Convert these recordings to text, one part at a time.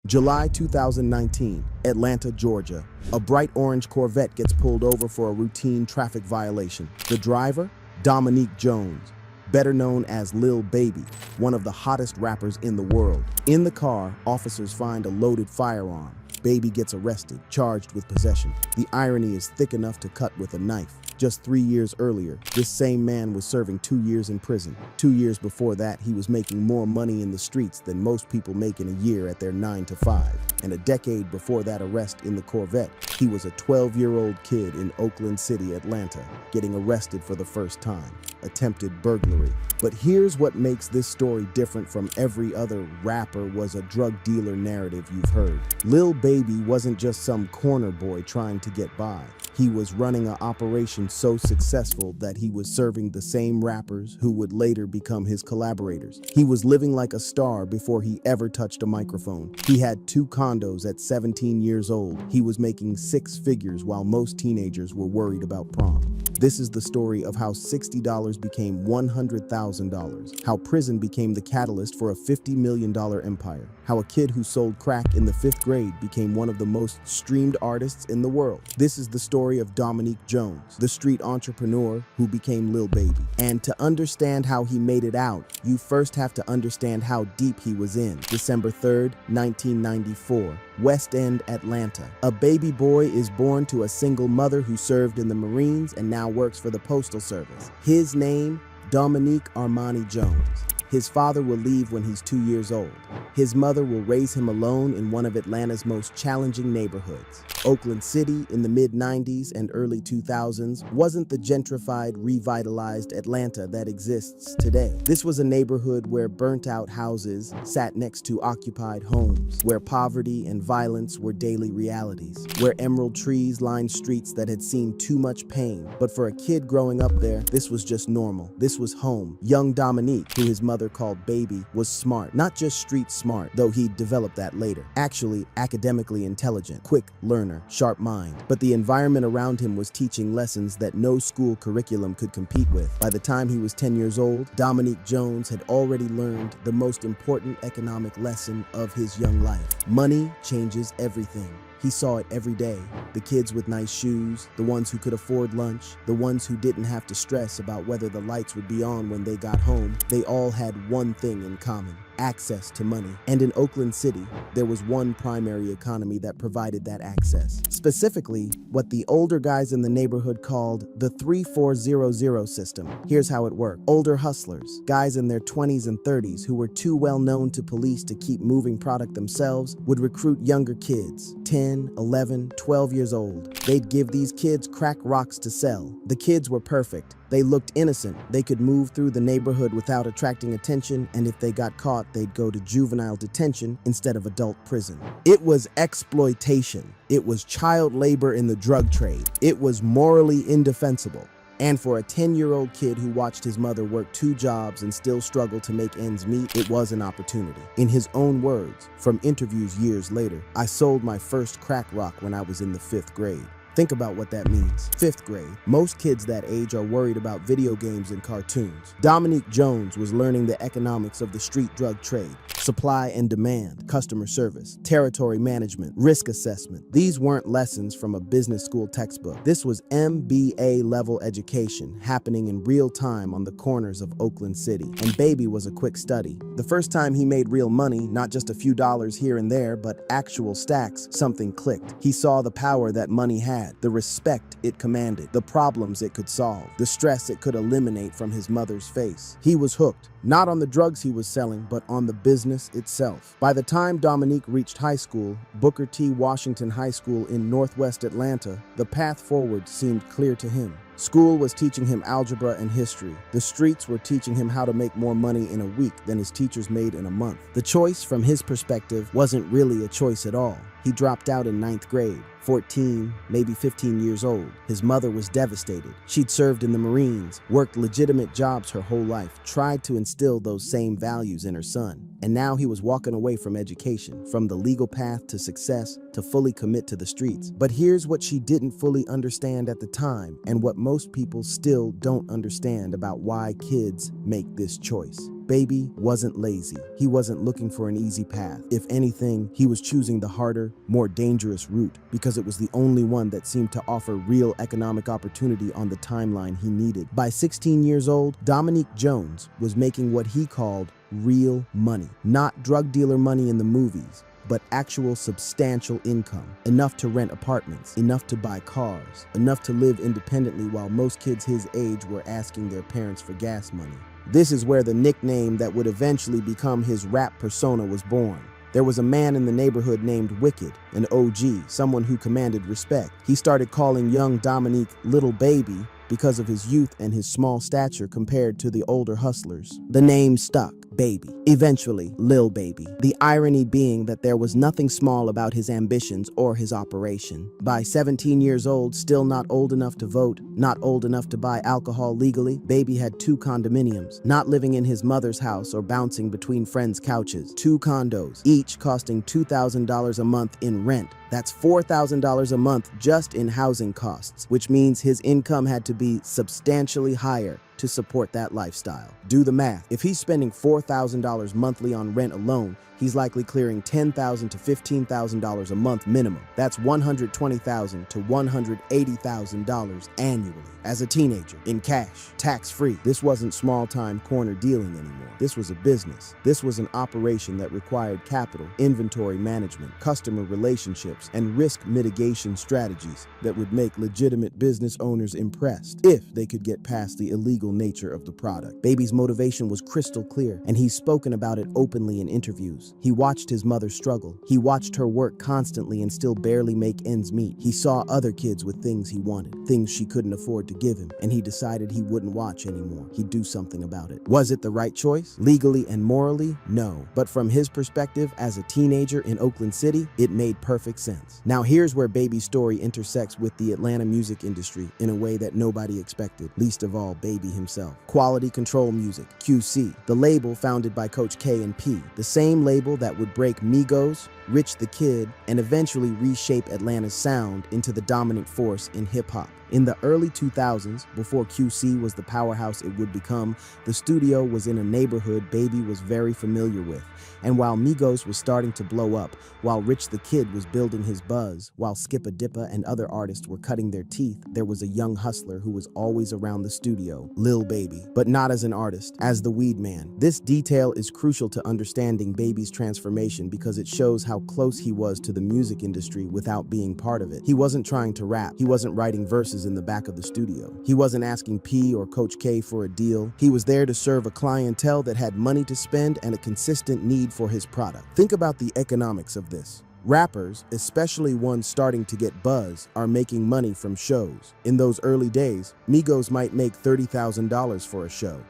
July 2019, Atlanta, Georgia. A bright orange Corvette gets pulled over for a routine traffic violation. The driver? Dominique Jones, better known as Lil Baby, one of the hottest rappers in the world. In the car, officers find a loaded firearm. Baby gets arrested, charged with possession. The irony is thick enough to cut with a knife. Just 3 years earlier, this same man was serving 2 years in prison. 2 years before that, he was making more money in the streets than most people make in a year at their 9 to 5. And a decade before that arrest in the Corvette, he was a 12-year-old kid in Oakland City, Atlanta, getting arrested for the first time. Attempted burglary. But here's what makes this story different from every other rapper was a drug dealer narrative you've heard. Lil Baby wasn't just some corner boy trying to get by. He was running an operation so successful that he was serving the same rappers who would later become his collaborators. He was living like a star before he ever touched a microphone. He had 2 condos at 17 years old. He was making 6 figures while most teenagers were worried about prom. This is the story of how $60 became $100,000, how prison became the catalyst for a $50 million empire, how a kid who sold crack in the 5th grade became one of the most streamed artists in the world. This is the story of Dominique Jones, the street entrepreneur who became Lil Baby. And to understand how he made it out, you first have to understand how deep he was in. December 3rd, 1994. West End, Atlanta. A baby boy is born to a single mother who served in the Marines and now works for the Postal Service. His name, Dominique Armani Jones. His father will leave when he's 2 years old. His mother will raise him alone in one of Atlanta's most challenging neighborhoods. Oakland City in the mid-90s and early 2000s wasn't the gentrified, revitalized Atlanta that exists today. This was a neighborhood where burnt-out houses sat next to occupied homes, where poverty and violence were daily realities, where emerald trees lined streets that had seen too much pain. But for a kid growing up there, this was just normal. This was home. Young Dominique, who his mother called Baby, was smart. Not just street smart, though he'd develop that later. Actually, academically intelligent, quick learner, sharp mind. But the environment around him was teaching lessons that no school curriculum could compete with. By the time he was 10 years old, Dominique Jones had already learned the most important economic lesson of his young life. Money changes everything. He saw it every day. The kids with nice shoes, the ones who could afford lunch, the ones who didn't have to stress about whether the lights would be on when they got home, they all had one thing in common: access to money. And in Oakland City, there was one primary economy that provided that access. Specifically, what the older guys in the neighborhood called the 3400 system. Here's how it worked. Older hustlers, guys in their 20s and 30s who were too well known to police to keep moving product themselves, would recruit younger kids, 10, 11, 12 years old. They'd give these kids crack rocks to sell. The kids were perfect. They looked innocent. They could move through the neighborhood without attracting attention, and if they got caught, they'd go to juvenile detention instead of adult prison. It was exploitation. It was child labor in the drug trade. It was morally indefensible. And for a 10-year-old kid who watched his mother work 2 jobs and still struggle to make ends meet, it was an opportunity. In his own words, from interviews years later, "I sold my first crack rock when I was in the 5th grade. Think about what that means. 5th grade. Most kids that age are worried about video games and cartoons. Dominique Jones was learning the economics of the street drug trade. Supply and demand, customer service, territory management, risk assessment. These weren't lessons from a business school textbook. This was MBA level education happening in real time on the corners of Oakland City. And Baby was a quick study. The first time he made real money, not just a few dollars here and there, but actual stacks, something clicked. He saw the power that money had, the respect it commanded, the problems it could solve, the stress it could eliminate from his mother's face. He was hooked, not on the drugs he was selling, but on the business itself. By the time Dominique reached high school, Booker T. Washington High School in Northwest Atlanta, the path forward seemed clear to him. School was teaching him algebra and history. The streets were teaching him how to make more money in a week than his teachers made in a month. The choice, from his perspective, wasn't really a choice at all. He dropped out in 9th grade, 14, maybe 15 years old. His mother was devastated. She'd served in the Marines, worked legitimate jobs her whole life, tried to instill those same values in her son. And now he was walking away from education, from the legal path to success, to fully commit to the streets. But here's what she didn't fully understand at the time, and what most people still don't understand about why kids make this choice. Baby wasn't lazy. He wasn't looking for an easy path. If anything, he was choosing the harder, more dangerous route because it was the only one that seemed to offer real economic opportunity on the timeline he needed. By 16 years old, Dominique Jones was making what he called real money. Not drug dealer money in the movies, but actual substantial income. Enough to rent apartments, enough to buy cars, enough to live independently while most kids his age were asking their parents for gas money. This is where the nickname that would eventually become his rap persona was born. There was a man in the neighborhood named Wicked, an OG, someone who commanded respect. He started calling young Dominique Little Baby because of his youth and his small stature compared to the older hustlers. The name stuck, Baby. Eventually, Lil Baby. The irony being that there was nothing small about his ambitions or his operation. By 17 years old, still not old enough to vote, not old enough to buy alcohol legally, Baby had 2 condominiums, not living in his mother's house or bouncing between friends' couches. 2 condos, each costing $2,000 a month in rent. That's $4,000 a month just in housing costs, which means his income had to be substantially higher to support that lifestyle. Do the math. If he's spending $4,000 monthly on rent alone, he's likely clearing $10,000 to $15,000 a month minimum. That's $120,000 to $180,000 annually. As a teenager, in cash, tax-free. This wasn't small-time corner dealing anymore. This was a business. This was an operation that required capital, inventory management, customer relationships, and risk mitigation strategies that would make legitimate business owners impressed if they could get past the illegal nature of the product. Baby's motivation was crystal clear, and he's spoken about it openly in interviews. He watched his mother struggle. He watched her work constantly and still barely make ends meet. He saw other kids with things he wanted, things she couldn't afford to give him, and he decided he wouldn't watch anymore. He'd do something about it. Was it the right choice? Legally and morally, no. But from his perspective as a teenager in Oakland City, it made perfect sense. Now here's where Baby's story intersects with the Atlanta music industry in a way that nobody expected, least of all Baby himself. Quality Control Music, QC, the label founded by Coach K and P, the same label that would break Migos, Rich the Kid, and eventually reshape Atlanta's sound into the dominant force in hip-hop. In the early 2000s, before QC was the powerhouse it would become, the studio was in a neighborhood Baby was very familiar with. And while Migos was starting to blow up, while Rich the Kid was building his buzz, while Skippa Dippa and other artists were cutting their teeth, there was a young hustler who was always around the studio, Lil Baby. But not as an artist, as the weed man. This detail is crucial to understanding Baby's transformation because it shows how close he was to the music industry without being part of it. He wasn't trying to rap. He wasn't writing verses in the back of the studio. He wasn't asking P or Coach K for a deal. He was there to serve a clientele that had money to spend and a consistent need for his product. Think about the economics of this. Rappers, especially ones starting to get buzz, are making money from shows. In those early days, Migos might make $30,000 for a show.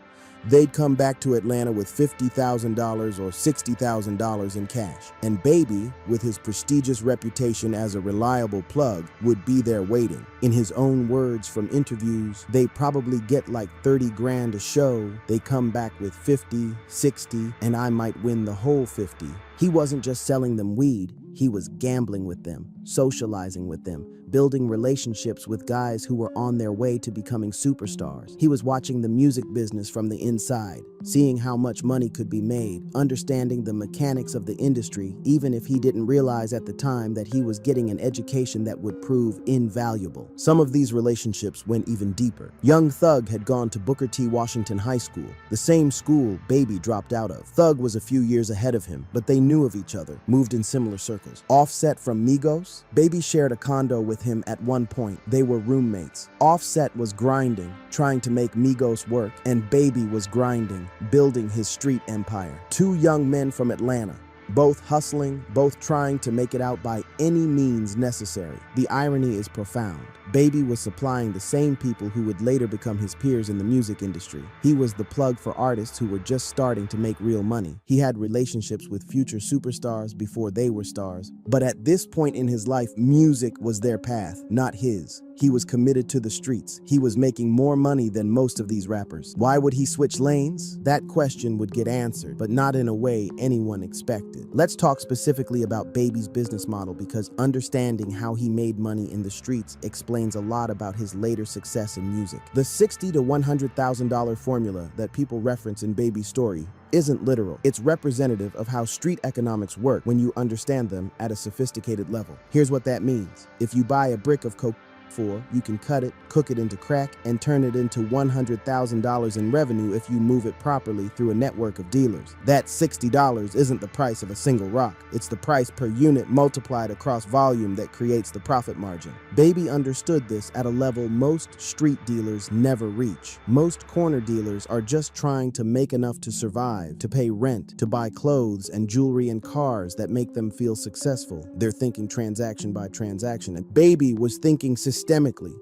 They'd come back to Atlanta with $50,000 or $60,000 in cash. And Baby, with his prestigious reputation as a reliable plug, would be there waiting. In his own words from interviews, they probably get like 30 grand a show. They come back with 50, 60, and I might win the whole 50. He wasn't just selling them weed, he was gambling with them, socializing with them, building relationships with guys who were on their way to becoming superstars. He was watching the music business from the inside, seeing how much money could be made, understanding the mechanics of the industry, even if he didn't realize at the time that he was getting an education that would prove invaluable. Some of these relationships went even deeper. Young Thug had gone to Booker T. Washington High School, the same school Baby dropped out of. Thug was a few years ahead of him, but they knew of each other, moved in similar circles. Offset from Migos, Baby shared a condo with him at one point. They were roommates. Offset was grinding, trying to make Migos work, and Baby was grinding, building his street empire. 2 young men from Atlanta, both hustling, both trying to make it out by any means necessary. The irony is profound. Baby was supplying the same people who would later become his peers in the music industry. He was the plug for artists who were just starting to make real money. He had relationships with future superstars before they were stars. But at this point in his life, music was their path, not his. He was committed to the streets. He was making more money than most of these rappers. Why would he switch lanes? That question would get answered, but not in a way anyone expected. respected. Let's talk specifically about Baby's business model because understanding how he made money in the streets explains a lot about his later success in music. The $60,000 to $100,000 formula that people reference in Baby's story isn't literal. It's representative of how street economics work when you understand them at a sophisticated level. Here's what that means. If you buy a brick of coke for, you can cut it, cook it into crack, and turn it into $100,000 in revenue if you move it properly through a network of dealers. That $60 isn't the price of a single rock. It's the price per unit multiplied across volume that creates the profit margin. Baby understood this at a level most street dealers never reach. Most corner dealers are just trying to make enough to survive, to pay rent, to buy clothes and jewelry and cars that make them feel successful. They're thinking transaction by transaction. And Baby was thinking systemically.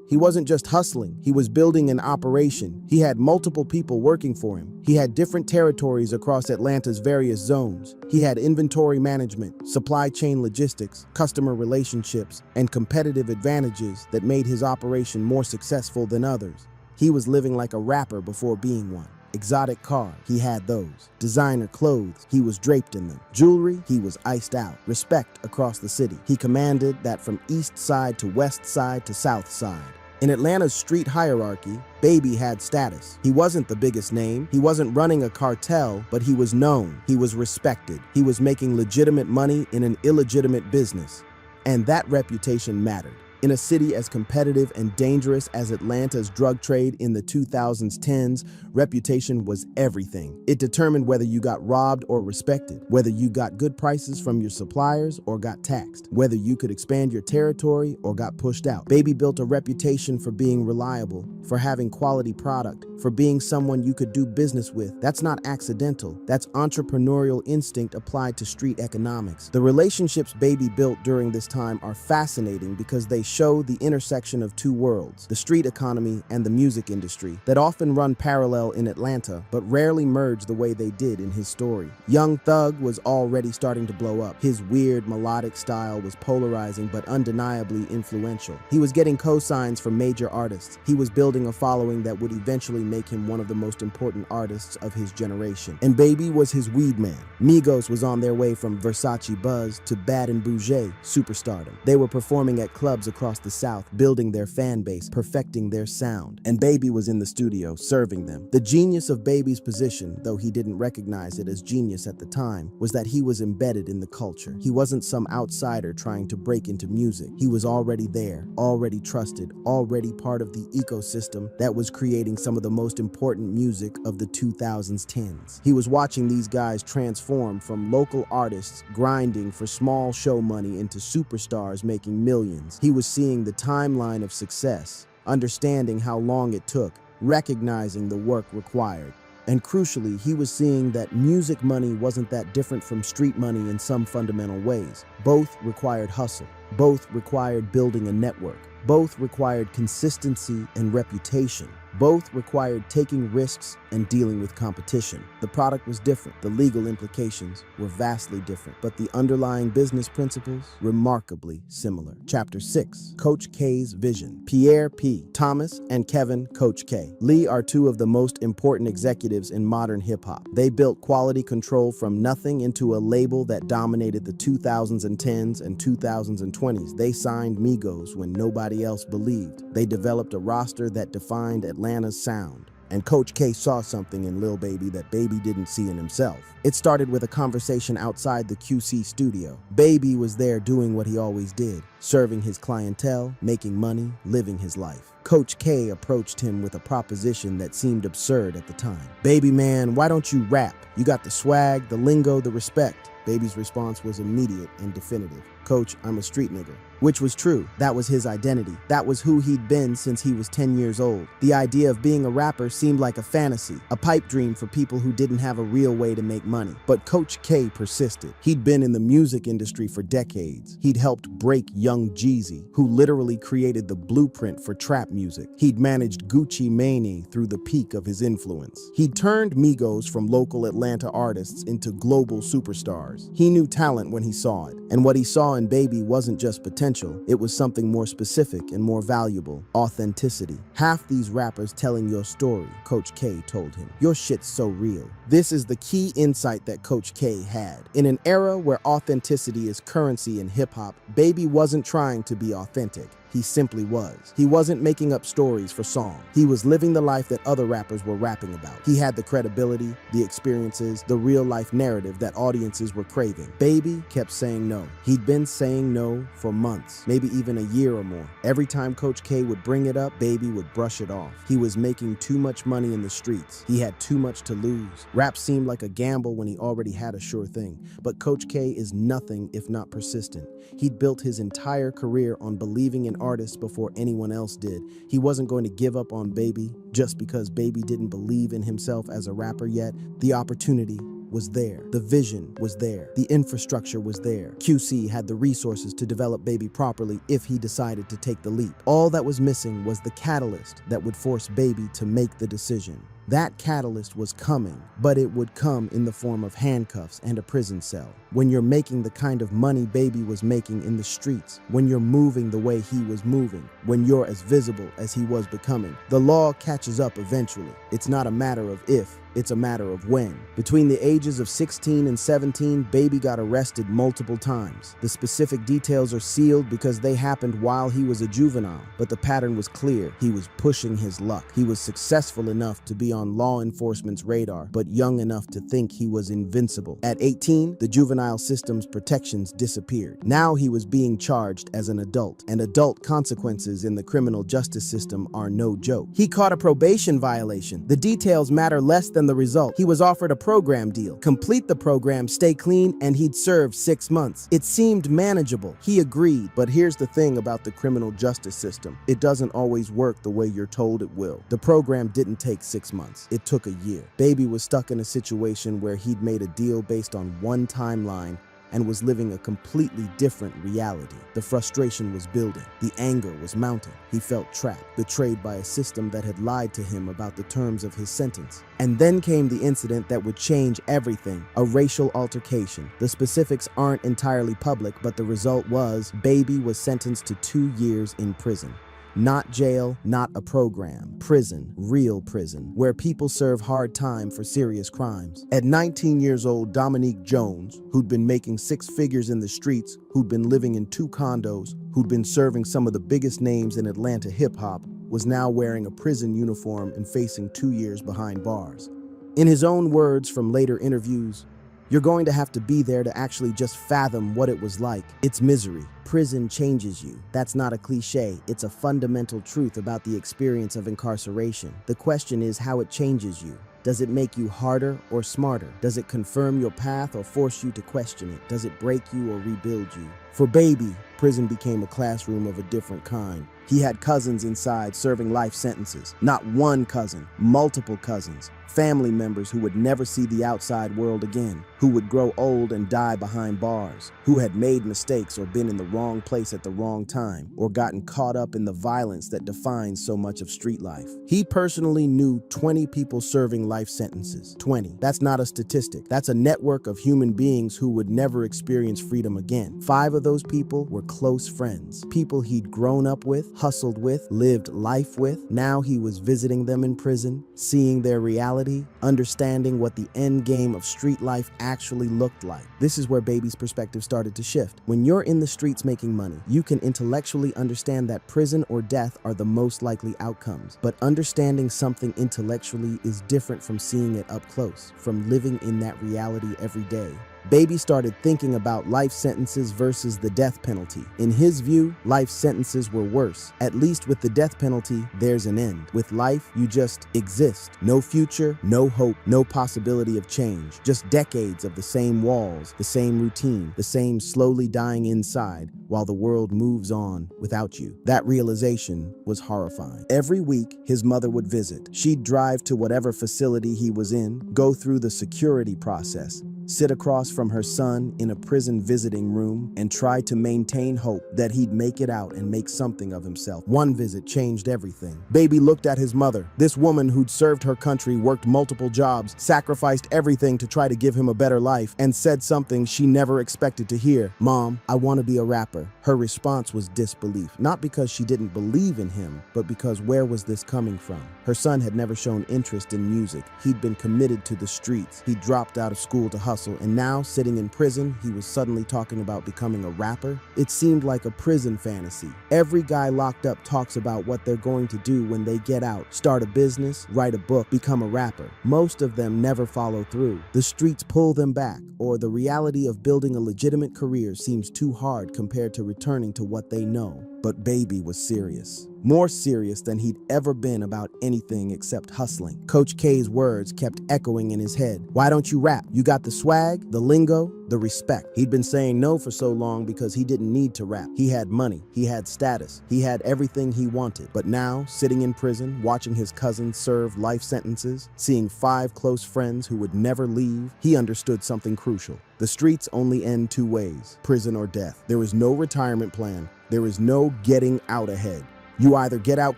He wasn't just hustling, he was building an operation. He had multiple people working for him. He had different territories across Atlanta's various zones. He had inventory management, supply chain logistics, customer relationships, and competitive advantages that made his operation more successful than others. He was living like a rapper before being one. Exotic cars, he had those. Designer clothes, he was draped in them. Jewelry, he was iced out. Respect across the city. He commanded that from east side to west side to south side. In Atlanta's street hierarchy, Baby had status. He wasn't the biggest name. He wasn't running a cartel, but he was known. He was respected. He was making legitimate money in an illegitimate business. And that reputation mattered. In a city as competitive and dangerous as Atlanta's drug trade in the 2010s, reputation was everything. It determined whether you got robbed or respected, whether you got good prices from your suppliers or got taxed, whether you could expand your territory or got pushed out. Baby built a reputation for being reliable, for having quality product, for being someone you could do business with. That's not accidental. That's entrepreneurial instinct applied to street economics. The relationships Baby built during this time are fascinating because they show the intersection of two worlds, the street economy and the music industry, that often run parallel in Atlanta, but rarely merge the way they did in his story. Young Thug was already starting to blow up. His weird melodic style was polarizing but undeniably influential. He was getting cosigns from major artists. He was building a following that would eventually make him one of the most important artists of his generation. And Baby was his weed man. Migos was on their way from Versace buzz to Bad and Bougie superstardom. They were performing at clubs across the South, building their fan base, perfecting their sound. And Baby was in the studio, serving them. The genius of Baby's position, though he didn't recognize it as genius at the time, was that he was embedded in the culture. He wasn't some outsider trying to break into music. He was already there, already trusted, already part of the ecosystem that was creating some of the most important music of the 2010s. He was watching these guys transform from local artists grinding for small show money into superstars making millions. He was seeing the timeline of success, understanding how long it took, recognizing the work required. And crucially, he was seeing that music money wasn't that different from street money in some fundamental ways. Both required hustle. Both required building a network. Both required consistency and reputation. Both required taking risks and dealing with competition. The product was different. The legal implications were vastly different, but the underlying business principles remarkably similar. Chapter 6, Coach K's Vision. Pierre P. Thomas and Kevin Coach K. Lee are two of the most important executives in modern hip-hop. They built quality control from nothing into a label that dominated the 2010s and 2020s. They signed Migos when nobody else believed. They developed a roster that defined Atlanta's sound. And Coach K saw something in Lil Baby that Baby didn't see in himself. It started with a conversation outside the QC studio. Baby was there doing what he always did, serving his clientele, making money, living his life. Coach K approached him with a proposition that seemed absurd at the time. "Baby man, why don't you rap? You got the swag, the lingo, the respect." Baby's response was immediate and definitive. "Coach, I'm a street nigga." Which was true. That was his identity. That was who he'd been since he was 10 years old. The idea of being a rapper seemed like a fantasy, a pipe dream for people who didn't have a real way to make money. But Coach K persisted. He'd been in the music industry for decades. He'd helped break Young Jeezy, who literally created the blueprint for trap music. He'd managed Gucci Mane through the peak of his influence. He'd turned Migos from local Atlanta artists into global superstars. He knew talent when he saw it. And what he saw in Baby wasn't just potential. It was something more specific and more valuable: authenticity. "Half these rappers telling your story," Coach K told him. "Your shit's so real. This is the key insight that Coach K had. In an era where authenticity is currency in hip-hop, Baby wasn't trying to be authentic. He simply was. He wasn't making up stories for song. He was living the life that other rappers were rapping about. He had the credibility, the experiences, the real-life narrative that audiences were craving. Baby kept saying no. He'd been saying no for months, maybe even a year or more. Every time Coach K would bring it up, Baby would brush it off. He was making too much money in the streets. He had too much to lose. Rap seemed like a gamble when he already had a sure thing. But Coach K is nothing if not persistent. He'd built his entire career on believing in artists before anyone else did. He wasn't going to give up on Baby just because Baby didn't believe in himself as a rapper yet. The opportunity was there. The vision was there. The infrastructure was there. QC had the resources to develop Baby properly if he decided to take the leap. All that was missing was the catalyst that would force Baby to make the decision. That catalyst was coming, but it would come in the form of handcuffs and a prison cell. When you're making the kind of money Baby was making in the streets, when you're moving the way he was moving, when you're as visible as he was becoming, the law catches up eventually. It's not a matter of if, it's a matter of when. Between the ages of 16 and 17, Baby got arrested multiple times. The specific details are sealed because they happened while he was a juvenile, but the pattern was clear. He was pushing his luck. He was successful enough to be on law enforcement's radar, but young enough to think he was invincible. At 18, the juvenile system's protections disappeared. Now he was being charged as an adult, and adult consequences in the criminal justice system are no joke. He caught a probation violation. The details matter less than the result. He was offered a program deal. Complete the program, stay clean, and he'd serve 6 months. It seemed manageable. He agreed, but here's the thing about the criminal justice system. It doesn't always work the way you're told it will. The program didn't take 6 months. It took a year. Baby was stuck in a situation where he'd made a deal based on one timeline and was living a completely different reality. The frustration was building. The anger was mounting. He felt trapped, betrayed by a system that had lied to him about the terms of his sentence. And then came the incident that would change everything, a racial altercation. The specifics aren't entirely public, but the result was Baby was sentenced to 2 years in prison. Not jail, not a program. Prison, real prison, where people serve hard time for serious crimes. At 19 years old, Dominique Jones, who'd been making 6 figures in the streets, who'd been living in 2 condos, who'd been serving some of the biggest names in Atlanta hip-hop, was now wearing a prison uniform and facing 2 years behind bars. In his own words from later interviews, "You're going to have to be there to actually just fathom what it was like. It's misery. Prison changes you." That's not a cliche. It's a fundamental truth about the experience of incarceration. The question is how it changes you. Does it make you harder or smarter? Does it confirm your path or force you to question it? Does it break you or rebuild you? For Baby, prison became a classroom of a different kind. He had cousins inside serving life sentences. Not one cousin, multiple cousins. Family members who would never see the outside world again, who would grow old and die behind bars, who had made mistakes or been in the wrong place at the wrong time, or gotten caught up in the violence that defines so much of street life. He personally knew 20 people serving life sentences. 20. That's not a statistic. That's a network of human beings who would never experience freedom again. 5 of those people were close friends, people he'd grown up with, hustled with, lived life with. Now he was visiting them in prison, seeing their reality, understanding what the end game of street life actually looked like. This is where Baby's perspective started to shift. When you're in the streets making money, you can intellectually understand that prison or death are the most likely outcomes. But understanding something intellectually is different from seeing it up close, from living in that reality every day. Baby started thinking about life sentences versus the death penalty. In his view, life sentences were worse. At least with the death penalty, there's an end. With life, you just exist. No future, no hope, no possibility of change. Just decades of the same walls, the same routine, the same slowly dying inside while the world moves on without you. That realization was horrifying. Every week, his mother would visit. She'd drive to whatever facility he was in, go through the security process, sit across from her son in a prison visiting room, and try to maintain hope that he'd make it out and make something of himself. One visit changed everything. Baby looked at his mother, this woman who'd served her country, worked multiple jobs, sacrificed everything to try to give him a better life, and said something she never expected to hear. "Mom, I want to be a rapper." Her response was disbelief, not because she didn't believe in him, but because where was this coming from? Her son had never shown interest in music. He'd been committed to the streets. He dropped out of school to hustle, and now, sitting in prison, he was suddenly talking about becoming a rapper. It seemed like a prison fantasy. Every guy locked up talks about what they're going to do when they get out: start a business, write a book, become a rapper. Most of them never follow through. The streets pull them back, or the reality of building a legitimate career seems too hard compared to returning to what they know. But Baby was serious. More serious than he'd ever been about anything except hustling. Coach K's words kept echoing in his head. "Why don't you rap? You got the swag, the lingo, the respect." He'd been saying no for so long because he didn't need to rap. He had money, he had status, he had everything he wanted. But now, sitting in prison, watching his cousins serve life sentences, seeing 5 close friends who would never leave, he understood something crucial. The streets only end 2 ways: prison or death. There is no retirement plan. There is no getting out ahead. You either get out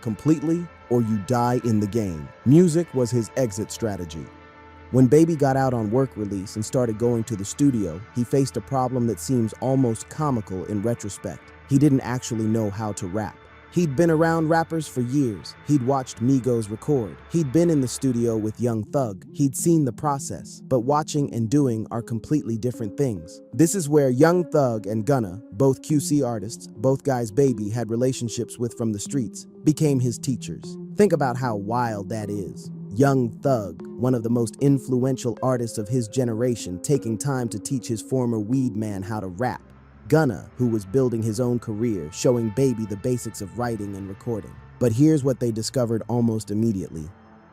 completely or you die in the game. Music was his exit strategy. When Baby got out on work release and started going to the studio, he faced a problem that seems almost comical in retrospect. He didn't actually know how to rap. He'd been around rappers for years. He'd watched Migos record. He'd been in the studio with Young Thug. He'd seen the process. But watching and doing are completely different things. This is where Young Thug and Gunna, both QC artists, both guys Baby had relationships with from the streets, became his teachers. Think about how wild that is. Young Thug, one of the most influential artists of his generation, taking time to teach his former weed man how to rap. Gunna, who was building his own career, showing Baby the basics of writing and recording. But here's what they discovered almost immediately.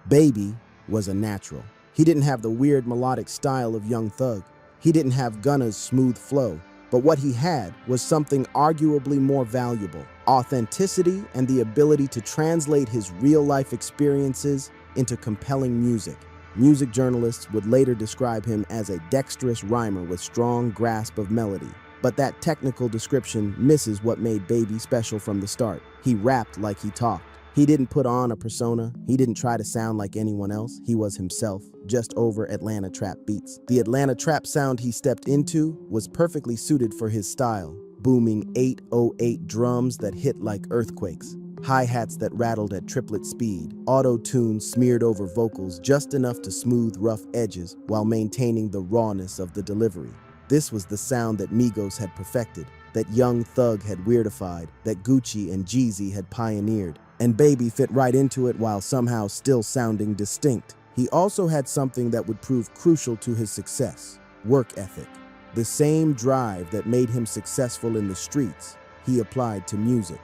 Baby was a natural. He didn't have the weird melodic style of Young Thug. He didn't have Gunna's smooth flow. But what he had was something arguably more valuable: authenticity and the ability to translate his real-life experiences into compelling music. Music journalists would later describe him as a dexterous rhymer with strong grasp of melody. But that technical description misses what made Baby special from the start. He rapped like he talked. He didn't put on a persona. He didn't try to sound like anyone else. He was himself, just over Atlanta trap beats. The Atlanta trap sound he stepped into was perfectly suited for his style. Booming 808 drums that hit like earthquakes. Hi-hats that rattled at triplet speed. Auto-tune smeared over vocals just enough to smooth rough edges while maintaining the rawness of the delivery. This was the sound that Migos had perfected, that Young Thug had weirdified, that Gucci and Jeezy had pioneered. And Baby fit right into it while somehow still sounding distinct. He also had something that would prove crucial to his success: work ethic. The same drive that made him successful in the streets, he applied to music.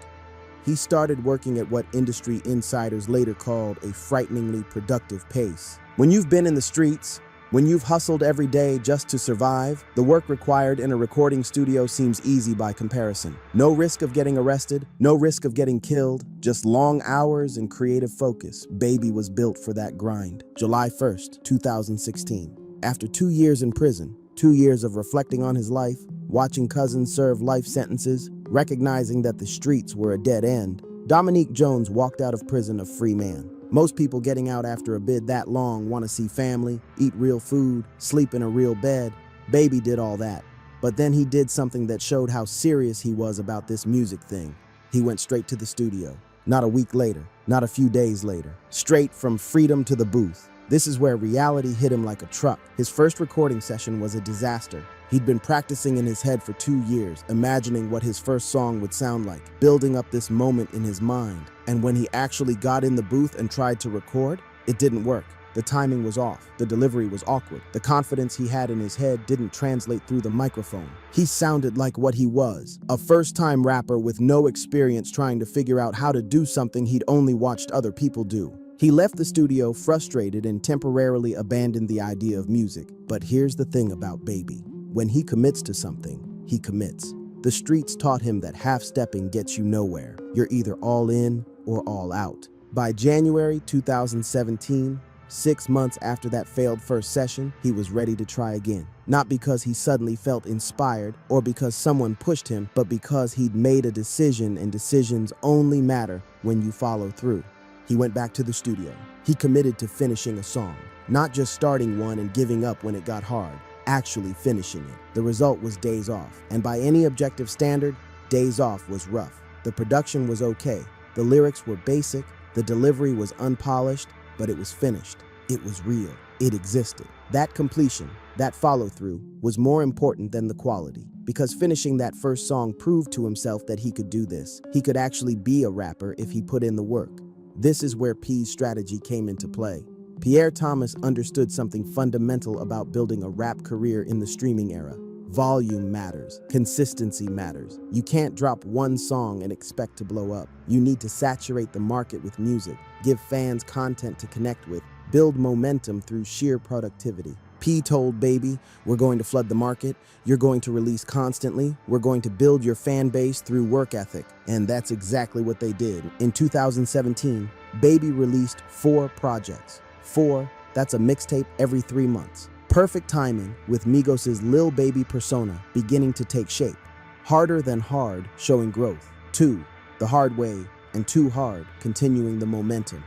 He started working at what industry insiders later called a frighteningly productive pace. When you've been in the streets, when you've hustled every day just to survive, the work required in a recording studio seems easy by comparison. No risk of getting arrested, no risk of getting killed, just long hours and creative focus. Baby was built for that grind. July 1st, 2016. After 2 years in prison, 2 years of reflecting on his life, watching cousins serve life sentences, recognizing that the streets were a dead end, Dominique Jones walked out of prison a free man. Most people getting out after a bid that long want to see family, eat real food, sleep in a real bed. Baby did all that. But then he did something that showed how serious he was about this music thing. He went straight to the studio. Not a week later, not a few days later. Straight from freedom to the booth. This is where reality hit him like a truck. His first recording session was a disaster. He'd been practicing in his head for 2 years, imagining what his first song would sound like, building up this moment in his mind. And when he actually got in the booth and tried to record, it didn't work. The timing was off. The delivery was awkward. The confidence he had in his head didn't translate through the microphone. He sounded like what he was, a first-time rapper with no experience trying to figure out how to do something he'd only watched other people do. He left the studio frustrated and temporarily abandoned the idea of music. But here's the thing about Baby. When he commits to something, he commits. The streets taught him that half-stepping gets you nowhere. You're either all in or all out. By January 2017, 6 months after that failed first session, he was ready to try again. Not because he suddenly felt inspired or because someone pushed him, but because he'd made a decision, and decisions only matter when you follow through. He went back to the studio. He committed to finishing a song, not just starting one and giving up when it got hard, actually finishing it. The result was Days Off, and by any objective standard, Days Off was rough. The production was okay, the lyrics were basic, the delivery was unpolished, but it was finished. It was real. It existed. That completion, that follow-through, was more important than the quality, because finishing that first song proved to himself that he could do this. He could actually be a rapper if he put in the work. This is where P's strategy came into play. Pierre Thomas understood something fundamental about building a rap career in the streaming era. Volume matters. Consistency matters. You can't drop one song and expect to blow up. You need to saturate the market with music, give fans content to connect with, build momentum through sheer productivity. P told Baby, "We're going to flood the market. You're going to release constantly. We're going to build your fan base through work ethic." And that's exactly what they did. In 2017, Baby released 4 projects. 4, that's a mixtape every 3 months. Perfect timing, with Migos' Lil Baby persona beginning to take shape. Harder Than Hard showing growth. 2, The Hard Way, and Too Hard continuing the momentum.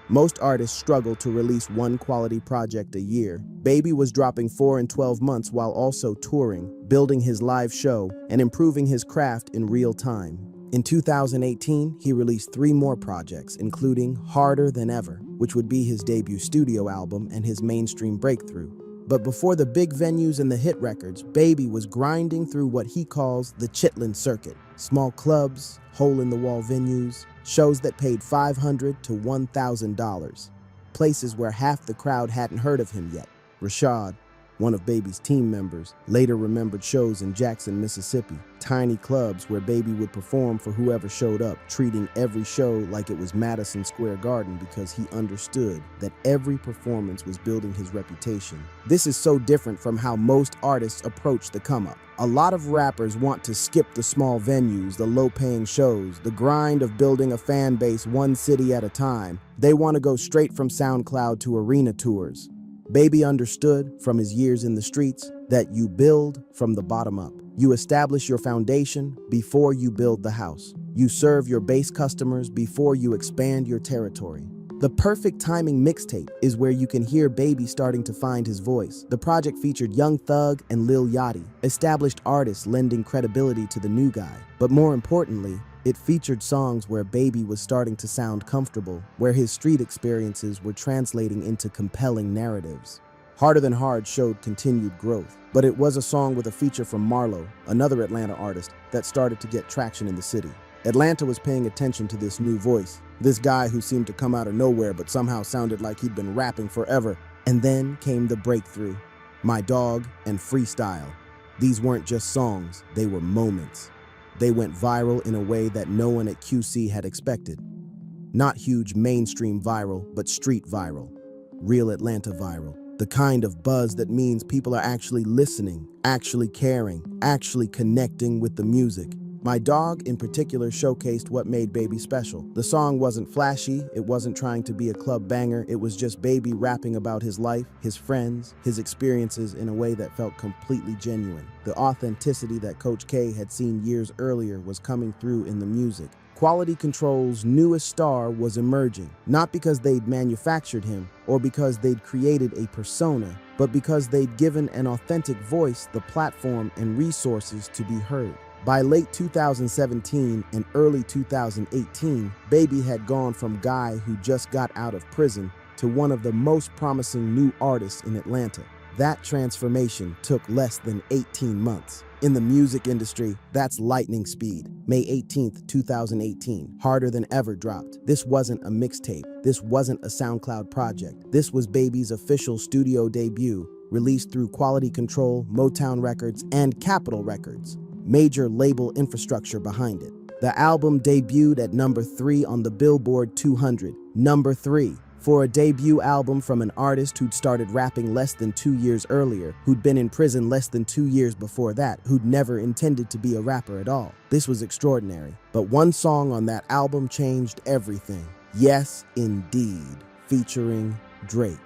Most artists struggle to release one quality project a year. Baby was dropping 4 in 12 months while also touring, building his live show, and improving his craft in real time. In 2018, he released 3 more projects, including Harder Than Ever, which would be his debut studio album and his mainstream breakthrough. But before the big venues and the hit records, Baby was grinding through what he calls the Chitlin circuit. Small clubs, hole-in-the-wall venues, shows that paid $500 to $1,000. Places where half the crowd hadn't heard of him yet. Rashad, one of Baby's team members, later remembered shows in Jackson, Mississippi. Tiny clubs where Baby would perform for whoever showed up, treating every show like it was Madison Square Garden because he understood that every performance was building his reputation. This is so different from how most artists approach the come-up. A lot of rappers want to skip the small venues, the low-paying shows, the grind of building a fan base one city at a time. They want to go straight from SoundCloud to arena tours. Baby understood from his years in the streets that you build from the bottom up. You establish your foundation before you build the house. You serve your base customers before you expand your territory. The Perfect Timing mixtape is where you can hear Baby starting to find his voice. The project featured Young Thug and Lil Yachty, established artists lending credibility to the new guy. But more importantly, it featured songs where Baby was starting to sound comfortable, where his street experiences were translating into compelling narratives. Harder Than Hard showed continued growth, but it was a song with a feature from Marlo, another Atlanta artist, that started to get traction in the city. Atlanta was paying attention to this new voice, this guy who seemed to come out of nowhere but somehow sounded like he'd been rapping forever. And then came the breakthrough, My Dog and Freestyle. These weren't just songs, they were moments. They went viral in a way that no one at QC had expected. Not huge mainstream viral, but street viral. Real Atlanta viral. The kind of buzz that means people are actually listening, actually caring, actually connecting with the music. My Dog in particular showcased what made Baby special. The song wasn't flashy, it wasn't trying to be a club banger, it was just Baby rapping about his life, his friends, his experiences in a way that felt completely genuine. The authenticity that Coach K had seen years earlier was coming through in the music. Quality Control's newest star was emerging, not because they'd manufactured him or because they'd created a persona, but because they'd given an authentic voice the platform and resources to be heard. By late 2017 and early 2018, Baby had gone from guy who just got out of prison to one of the most promising new artists in Atlanta. That transformation took less than 18 months. In the music industry, that's lightning speed. May 18th, 2018, Harder Than Ever dropped. This wasn't a mixtape. This wasn't a SoundCloud project. This was Baby's official studio debut, released through Quality Control, Motown Records, and Capitol Records. Major label infrastructure behind it. The album debuted at number 3 on the Billboard 200. Number 3. For a debut album from an artist who'd started rapping less than 2 years earlier, who'd been in prison less than 2 years before that, who'd never intended to be a rapper at all. This was extraordinary. But one song on that album changed everything. Yes, Indeed, featuring Drake.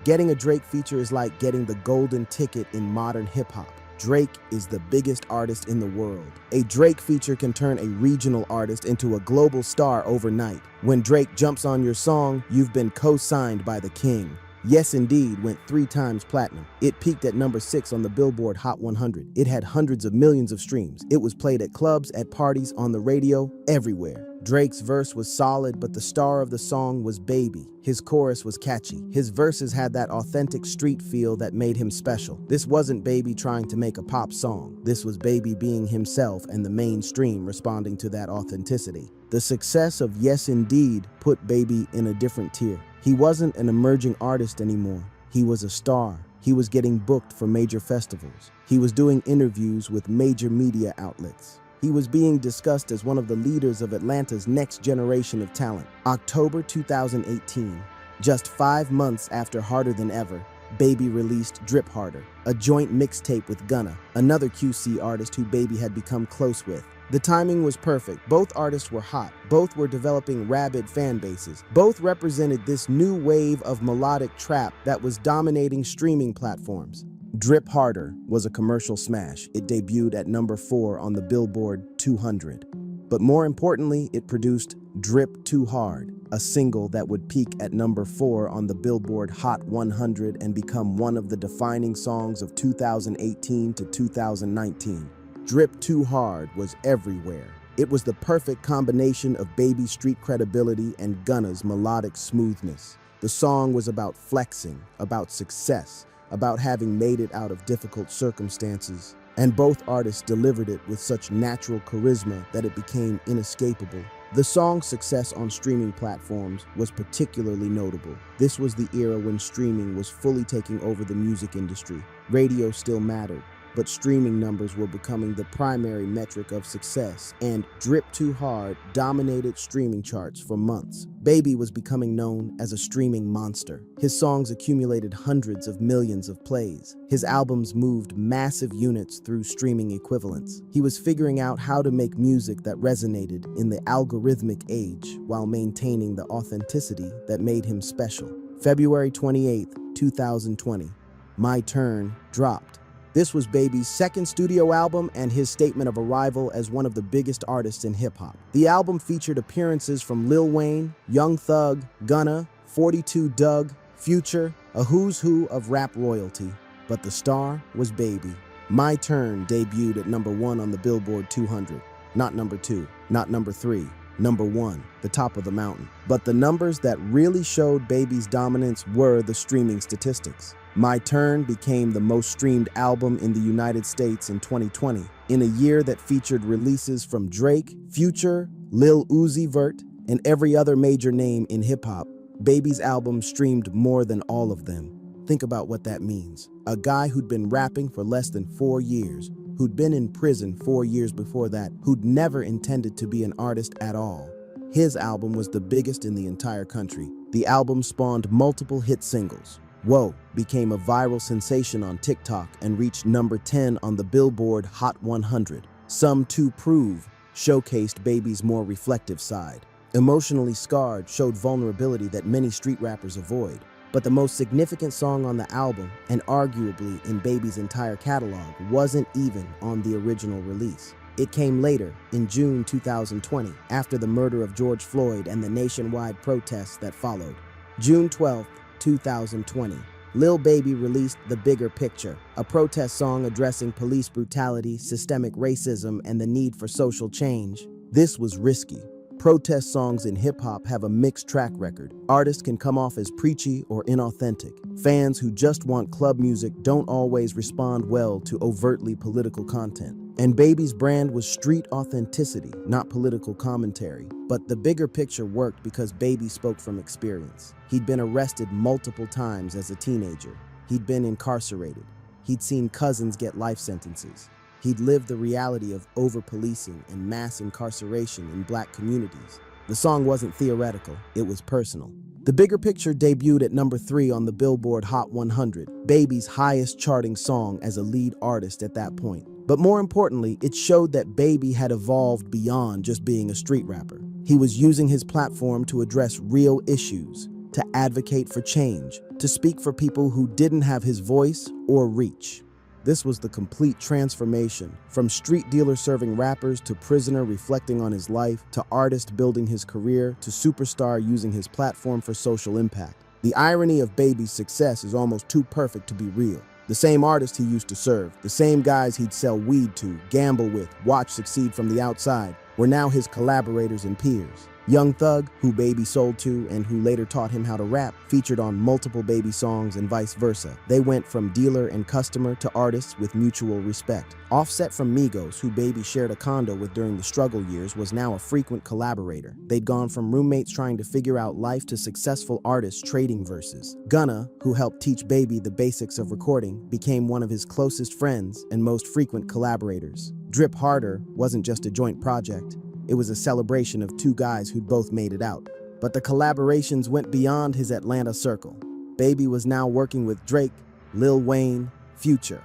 Getting a Drake feature is like getting the golden ticket in modern hip-hop. Drake is the biggest artist in the world. A Drake feature can turn a regional artist into a global star overnight. When Drake jumps on your song, you've been co-signed by the king. Yes Indeed went 3 times platinum. It peaked at number 6 on the Billboard Hot 100. It had hundreds of millions of streams. It was played at clubs, at parties, on the radio, everywhere. Drake's verse was solid, but the star of the song was Baby. His chorus was catchy. His verses had that authentic street feel that made him special. This wasn't Baby trying to make a pop song. This was Baby being himself and the mainstream responding to that authenticity. The success of Yes Indeed put Baby in a different tier. He wasn't an emerging artist anymore. He was a star. He was getting booked for major festivals. He was doing interviews with major media outlets. He was being discussed as one of the leaders of Atlanta's next generation of talent. October 2018, just 5 months after Harder Than Ever, Baby released Drip Harder, a joint mixtape with Gunna, another QC artist who Baby had become close with. The timing was perfect. Both artists were hot. Both were developing rabid fan bases. Both represented this new wave of melodic trap that was dominating streaming platforms. Drip Harder was a commercial smash. It debuted at number 4 on the Billboard 200. But more importantly, it produced Drip Too Hard, a single that would peak at number 4 on the Billboard Hot 100 and become one of the defining songs of 2018 to 2019. Drip Too Hard was everywhere. It was the perfect combination of Baby's street credibility and Gunna's melodic smoothness. The song was about flexing, about success, about having made it out of difficult circumstances. And both artists delivered it with such natural charisma that it became inescapable. The song's success on streaming platforms was particularly notable. This was the era when streaming was fully taking over the music industry. Radio still mattered, but streaming numbers were becoming the primary metric of success, and Drip Too Hard dominated streaming charts for months. Baby was becoming known as a streaming monster. His songs accumulated hundreds of millions of plays. His albums moved massive units through streaming equivalents. He was figuring out how to make music that resonated in the algorithmic age while maintaining the authenticity that made him special. February 28, 2020, My Turn dropped. This was Baby's second studio album and his statement of arrival as one of the biggest artists in hip-hop. The album featured appearances from Lil Wayne, Young Thug, Gunna, 42 Dugg, Future, a who's who of rap royalty. But the star was Baby. My Turn debuted at number 1 on the Billboard 200. Not number 2, not number 3, number 1, the top of the mountain. But the numbers that really showed Baby's dominance were the streaming statistics. My Turn became the most streamed album in the United States in 2020, in a year that featured releases from Drake, Future, Lil Uzi Vert, and every other major name in hip-hop. Baby's album streamed more than all of them. Think about what that means. A guy who'd been rapping for less than 4 years, who'd been in prison 4 years before that, who'd never intended to be an artist at all. His album was the biggest in the entire country. The album spawned multiple hit singles. Whoa became a viral sensation on TikTok and reached number 10 on the Billboard Hot 100. Some To Prove showcased Baby's more reflective side. Emotionally Scarred showed vulnerability that many street rappers avoid. But the most significant song on the album, and arguably in Baby's entire catalog, wasn't even on the original release. It came later, in June 2020, after the murder of George Floyd and the nationwide protests that followed. June 12, 2020, Lil Baby released The Bigger Picture, a protest song addressing police brutality, systemic racism, and the need for social change. This was risky. Protest songs in hip-hop have a mixed track record. Artists can come off as preachy or inauthentic. Fans who just want club music don't always respond well to overtly political content. And Baby's brand was street authenticity, not political commentary. But The Bigger Picture worked because Baby spoke from experience. He'd been arrested multiple times as a teenager. He'd been incarcerated. He'd seen cousins get life sentences. He'd lived the reality of over-policing and mass incarceration in black communities. The song wasn't theoretical, it was personal. The Bigger Picture debuted at number 3 on the Billboard Hot 100, Baby's highest charting song as a lead artist at that point. But more importantly, it showed that Baby had evolved beyond just being a street rapper. He was using his platform to address real issues, to advocate for change, to speak for people who didn't have his voice or reach. This was the complete transformation, from street dealer serving rappers to prisoner reflecting on his life, to artist building his career, to superstar using his platform for social impact. The irony of Baby's success is almost too perfect to be real. The same artist he used to serve, the same guys he'd sell weed to, gamble with, watch succeed from the outside, were now his collaborators and peers. Young Thug, who Baby sold to and who later taught him how to rap, featured on multiple Baby songs and vice versa. They went from dealer and customer to artists with mutual respect. Offset from Migos, who Baby shared a condo with during the struggle years, was now a frequent collaborator. They'd gone from roommates trying to figure out life to successful artists trading verses. Gunna, who helped teach Baby the basics of recording, became one of his closest friends and most frequent collaborators. Drip Harder wasn't just a joint project. It was a celebration of two guys who'd both made it out. But the collaborations went beyond his Atlanta circle. Baby was now working with Drake, Lil Wayne, Future,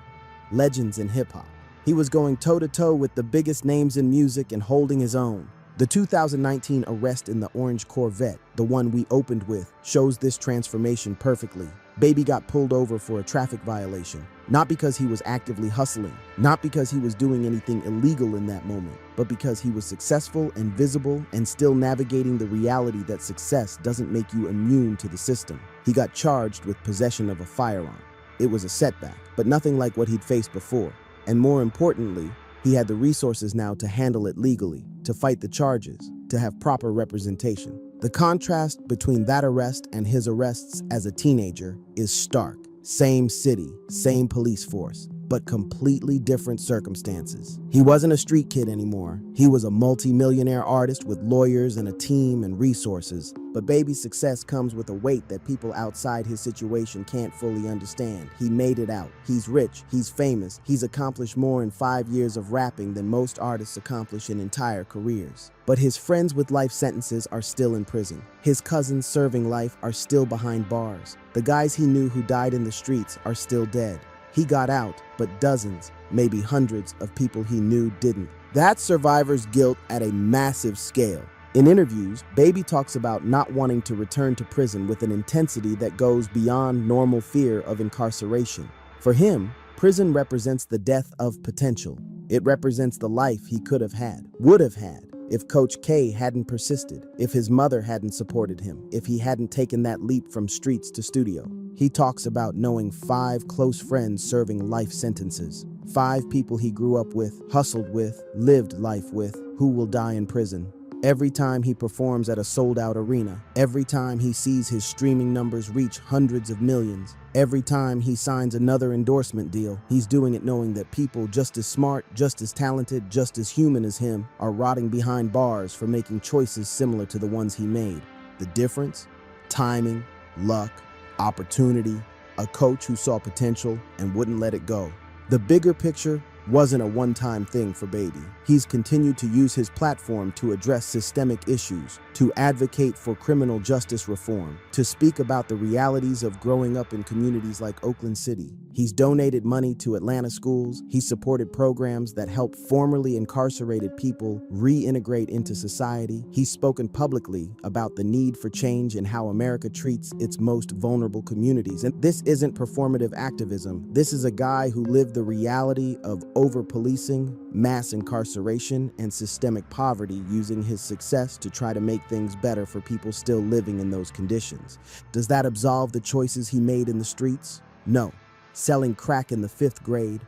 legends in hip-hop. He was going toe-to-toe with the biggest names in music and holding his own. The 2019 arrest in the orange Corvette, the one we opened with, shows this transformation perfectly. Baby got pulled over for a traffic violation, not because he was actively hustling, not because he was doing anything illegal in that moment, but because he was successful and visible and still navigating the reality that success doesn't make you immune to the system. He got charged with possession of a firearm. It was a setback, but nothing like what he'd faced before. And more importantly, he had the resources now to handle it legally, to fight the charges, to have proper representation. The contrast between that arrest and his arrests as a teenager is stark. Same city, same police force, but completely different circumstances. He wasn't a street kid anymore. He was a multi-millionaire artist with lawyers and a team and resources. But Baby's success comes with a weight that people outside his situation can't fully understand. He made it out. He's rich. He's famous. He's accomplished more in 5 years of rapping than most artists accomplish in entire careers. But his friends with life sentences are still in prison. His cousins serving life are still behind bars. The guys he knew who died in the streets are still dead. He got out, but dozens, maybe hundreds of people he knew didn't. That's survivor's guilt at a massive scale. In interviews, Baby talks about not wanting to return to prison with an intensity that goes beyond normal fear of incarceration. For him, prison represents the death of potential. It represents the life he could have had, would have had, if Coach K hadn't persisted, if his mother hadn't supported him, if he hadn't taken that leap from streets to studio. He talks about knowing 5 close friends serving life sentences, 5 people he grew up with, hustled with, lived life with, who will die in prison. Every time he performs at a sold-out arena, every time he sees his streaming numbers reach hundreds of millions, every time he signs another endorsement deal, he's doing it knowing that people just as smart, just as talented, just as human as him are rotting behind bars for making choices similar to the ones he made. The difference? Timing, luck, opportunity, a coach who saw potential and wouldn't let it go. The bigger picture wasn't a one-time thing for Baby. He's continued to use his platform to address systemic issues, to advocate for criminal justice reform, to speak about the realities of growing up in communities like Oakland City. He's donated money to Atlanta schools. He's supported programs that help formerly incarcerated people reintegrate into society. He's spoken publicly about the need for change in how America treats its most vulnerable communities. And this isn't performative activism. This is a guy who lived the reality of over-policing, mass incarceration, and systemic poverty, using his success to try to make things better for people still living in those conditions. Does that absolve the choices he made in the streets? No. Selling crack in the 5th grade,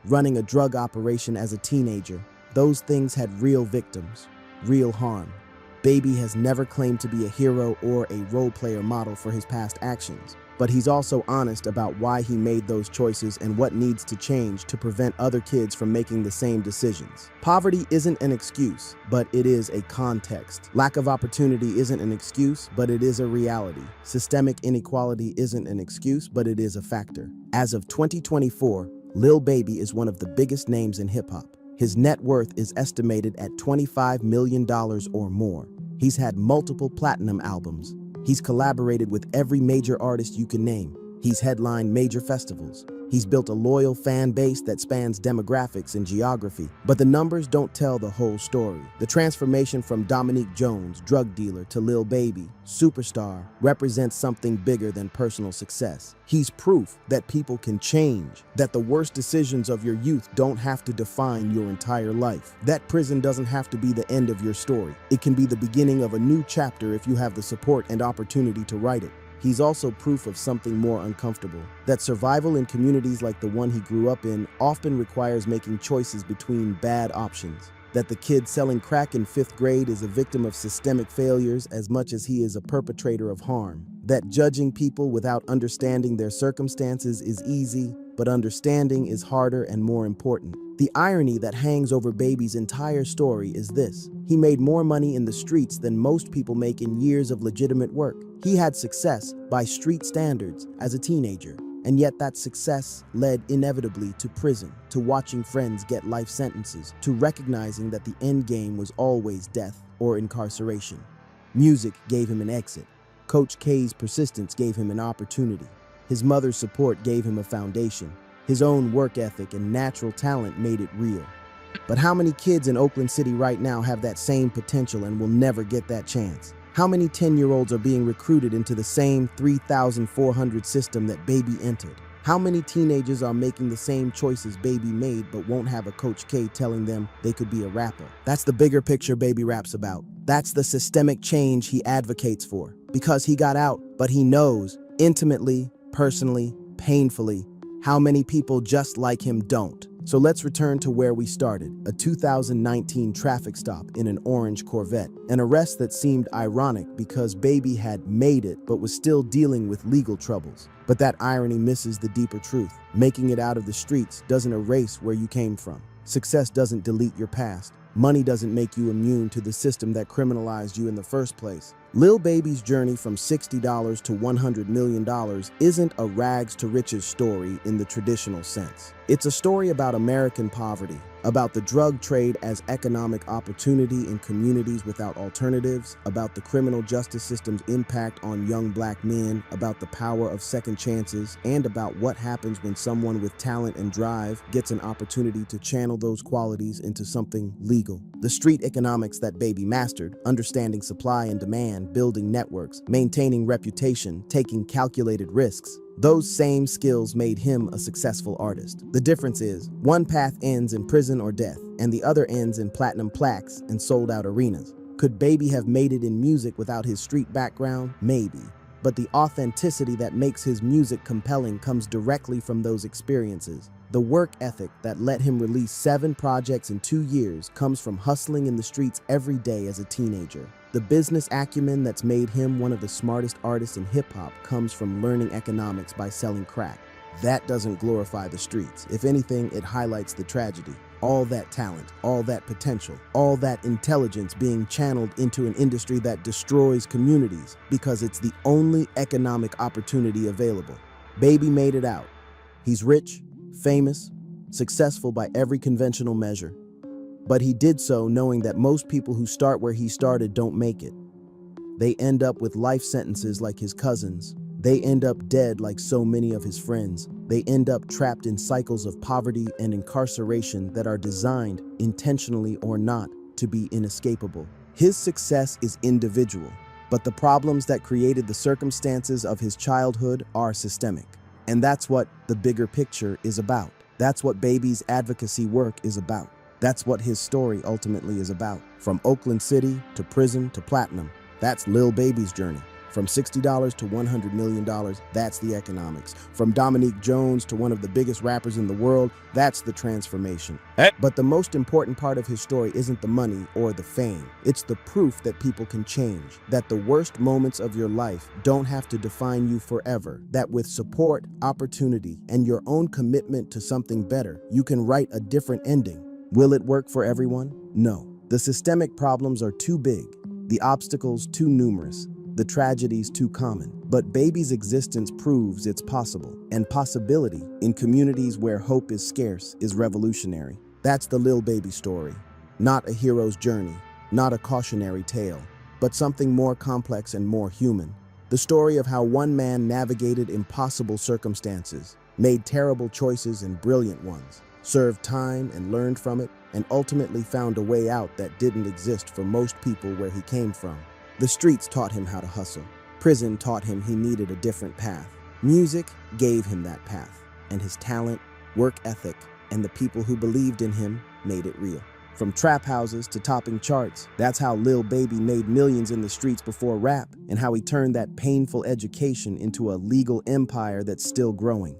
running a drug operation as a teenager, those things had real victims, real harm. Baby has never claimed to be a hero or a role player model for his past actions, but he's also honest about why he made those choices and what needs to change to prevent other kids from making the same decisions. Poverty isn't an excuse, but it is a context. Lack of opportunity isn't an excuse, but it is a reality. Systemic inequality isn't an excuse, but it is a factor. As of 2024, Lil Baby is one of the biggest names in hip-hop. His net worth is estimated at $25 million or more. He's had multiple platinum albums. He's collaborated with every major artist you can name. He's headlined major festivals. He's built a loyal fan base that spans demographics and geography, but the numbers don't tell the whole story. The transformation from Dominique Jones, drug dealer, to Lil Baby, superstar, represents something bigger than personal success. He's proof that people can change, that the worst decisions of your youth don't have to define your entire life. That prison doesn't have to be the end of your story. It can be the beginning of a new chapter if you have the support and opportunity to write it. He's also proof of something more uncomfortable, that survival in communities like the one he grew up in often requires making choices between bad options. That the kid selling crack in 5th grade is a victim of systemic failures as much as he is a perpetrator of harm. That judging people without understanding their circumstances is easy, but understanding is harder and more important. The irony that hangs over Baby's entire story is this: he made more money in the streets than most people make in years of legitimate work. He had success by street standards as a teenager, and yet that success led inevitably to prison, to watching friends get life sentences, to recognizing that the end game was always death or incarceration. Music gave him an exit. Coach K's persistence gave him an opportunity. His mother's support gave him a foundation. His own work ethic and natural talent made it real. But how many kids in Oakland City right now have that same potential and will never get that chance? How many 10-year-olds are being recruited into the same 3,400 system that Baby entered? How many teenagers are making the same choices Baby made but won't have a Coach K telling them they could be a rapper? That's the bigger picture Baby raps about. That's the systemic change he advocates for. Because he got out, but he knows, intimately, personally, painfully, how many people just like him don't. So let's return to where we started, a 2019 traffic stop in an orange Corvette, an arrest that seemed ironic because Baby had made it but was still dealing with legal troubles. But that irony misses the deeper truth. Making it out of the streets doesn't erase where you came from. Success doesn't delete your past. Money doesn't make you immune to the system that criminalized you in the first place. Lil Baby's journey from $60 to $100 million isn't a rags to riches story in the traditional sense. It's a story about American poverty, about the drug trade as economic opportunity in communities without alternatives, about the criminal justice system's impact on young black men, about the power of second chances, and about what happens when someone with talent and drive gets an opportunity to channel those qualities into something legal. The street economics that Baby mastered, understanding supply and demand, building networks, maintaining reputation, taking calculated risks, those same skills made him a successful artist. The difference is, one path ends in prison or death, and the other ends in platinum plaques and sold-out arenas. Could Baby have made it in music without his street background? Maybe. But the authenticity that makes his music compelling comes directly from those experiences. The work ethic that let him release 7 projects in 2 years comes from hustling in the streets every day as a teenager. The business acumen that's made him one of the smartest artists in hip-hop comes from learning economics by selling crack. That doesn't glorify the streets. If anything, it highlights the tragedy. All that talent, all that potential, all that intelligence being channeled into an industry that destroys communities because it's the only economic opportunity available. Baby made it out. He's rich, famous, successful by every conventional measure. But he did so knowing that most people who start where he started don't make it. They end up with life sentences like his cousins. They end up dead like so many of his friends. They end up trapped in cycles of poverty and incarceration that are designed, intentionally or not, to be inescapable. His success is individual, but the problems that created the circumstances of his childhood are systemic. And that's what the bigger picture is about. That's what Baby's advocacy work is about. That's what his story ultimately is about. From Oakland City to prison to platinum, that's Lil Baby's journey. From $60 to $100 million, that's the economics. From Dominique Jones to one of the biggest rappers in the world, that's the transformation. But the most important part of his story isn't the money or the fame. It's the proof that people can change, that the worst moments of your life don't have to define you forever, that with support, opportunity, and your own commitment to something better, you can write a different ending. Will it work for everyone? No. The systemic problems are too big, the obstacles too numerous, the tragedies too common. But Baby's existence proves it's possible, and possibility in communities where hope is scarce is revolutionary. That's the Lil Baby story. Not a hero's journey, not a cautionary tale, but something more complex and more human. The story of how one man navigated impossible circumstances, made terrible choices and brilliant ones, served time and learned from it, and ultimately found a way out that didn't exist for most people where he came from. The streets taught him how to hustle. Prison taught him he needed a different path. Music gave him that path, and his talent, work ethic, and the people who believed in him made it real. From trap houses to topping charts, that's how Lil Baby made millions in the streets before rap, and how he turned that painful education into a legal empire that's still growing.